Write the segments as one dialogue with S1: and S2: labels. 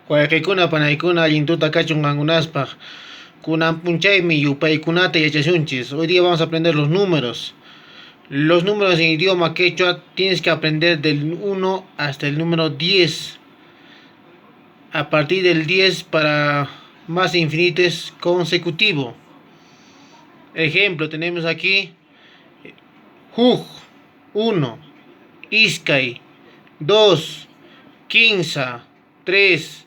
S1: Wayqikuna panaykuna allintuta kachunqankunaspaq kunan punchaymi yupaykunata yachashunchis. Hoy día vamos a aprender los números. Los números en idioma quechua tienes que aprender del 1 hasta el número 10. A partir del 10 para más infinito es consecutivo. Ejemplo, tenemos aquí Juj 1, Iskay 2, Quinza 3,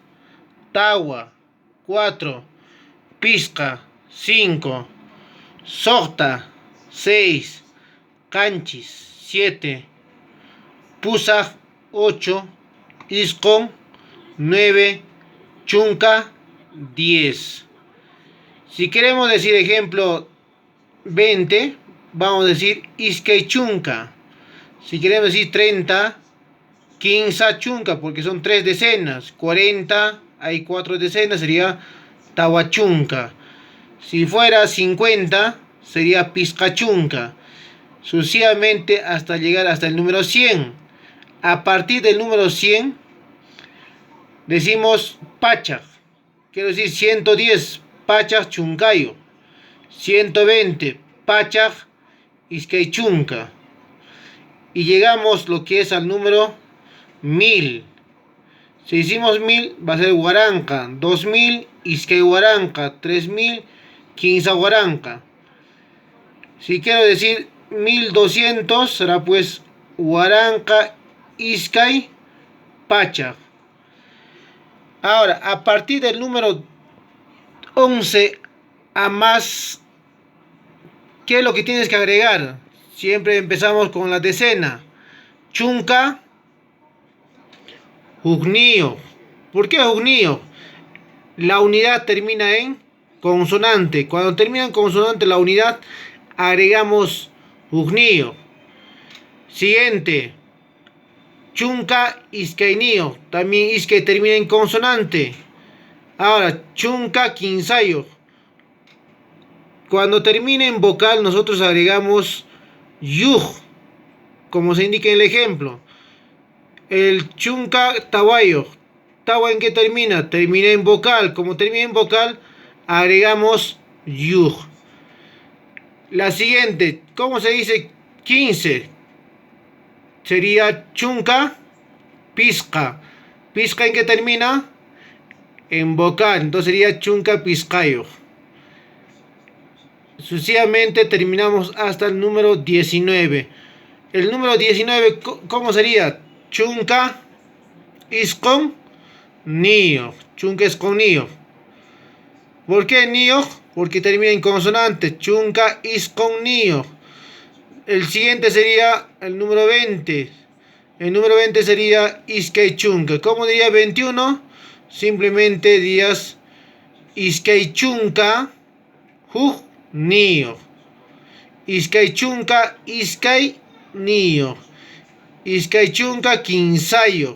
S1: Tawa 4, Pisca 5, Sota 6, Canchis 7, Pusaj 8, Iscon 9, Chunca 10. Si queremos decir ejemplo 20, vamos a decir Iskay Chunca. Si queremos decir 30, Quinza Chunca, porque son 3 decenas. 40, hay 4 decenas, sería Tawachunca. Si fuera 50, sería Pizcachunca. Sucesivamente hasta llegar hasta el número 100. A partir del número 100, decimos Pachaj. Quiero decir 110, Pachaj Chuncayo. 120, Pachaj Iskaychunca. Y llegamos lo que es al número 1000. Si hicimos 1000, va a ser Huaranca. 2000, Iskay Huaranca. 3000, Quinza Huaranca. Si quiero decir 1200, será pues Huaranca, Iskay, Pacha. Ahora, a partir del número 11 a más, ¿qué es lo que tienes que agregar? Siempre empezamos con la decena. Chunca, Jugnío. ¿Por qué Jugnío? La unidad termina en consonante. Cuando termina en consonante la unidad, agregamos Jugnío. Siguiente. Chunca, Iskaynío. También Iskay termina en consonante. Ahora, Chunca, Quinzayo. Cuando termina en vocal, nosotros agregamos Yug, como se indica en el ejemplo. El Chunca, Tawayo. Tawa, ¿en qué termina? Termina en vocal. Como termina en vocal, agregamos Yug. La siguiente, ¿cómo se dice 15? Sería Chunca, Pisca. ¿Pisca en qué termina? En vocal. Entonces sería Chunca, Piscayo. Sucesivamente terminamos hasta el número 19. El número 19, ¿cómo sería? Chunca, Iscon, Nio. Chunca es con Nio. ¿Por qué Nio? Porque termina en consonante. Chunca, Iscon, Nio. El siguiente sería el número 20. El número 20 sería Iskay Chunca. ¿Cómo diría 21? Simplemente dirías Iskay Chunca, Juj, Nio. Iskay Chunca, Iskay, Nio. Iskay Chunca, Quinzayo.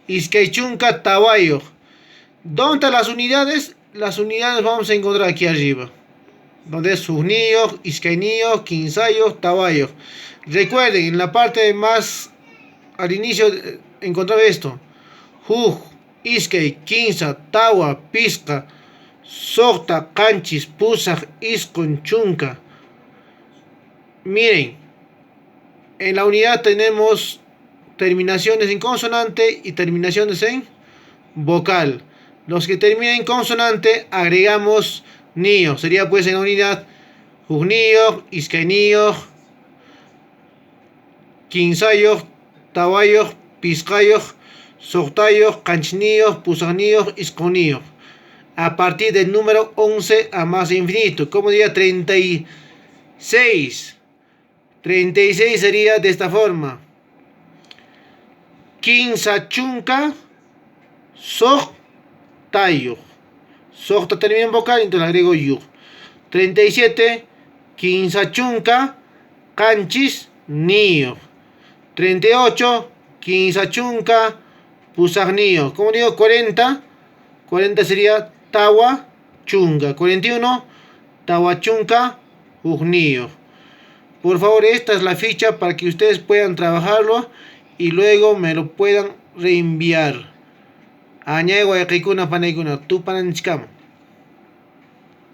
S1: Iskay Chunca, Tawayo. ¿Dónde están las unidades? Las unidades vamos a encontrar aquí arriba. Donde es Jugnío, Iskaynío, Quinzayo, Tawayo. Recuerden, en la parte más al inicio encontraba esto. Juj, Iskay, Quinza, Tawa, Pisca, Sota, Canchis, Pusaj, Iscon, Chunca. Miren, en la unidad tenemos terminaciones en consonante y terminaciones en vocal. Los que terminan en consonante agregamos Nio. Sería pues en la unidad Jugnío, Iskaynío, Quinzayo, Tawayo, Piscayo, Sotayo, Canchnío, Pusajnío, Isconío. A partir del número 11 a más infinito. Como diría 36. 36 sería de esta forma. Quinza Chunca, Sotayo. Sota termina en vocal, entonces agrego Yu. 37. Quinza Chunca, Canchis, Nio. 38. Quinza Chunca, Pusajnío. Como digo, 40. 40 sería Tawa Chunca. 41. Tawa Chunca, Jugnío. Por favor, esta es la ficha para que ustedes puedan trabajarlo y luego me lo puedan reenviar. Añay wayqikuna panaykuna tupananchikama.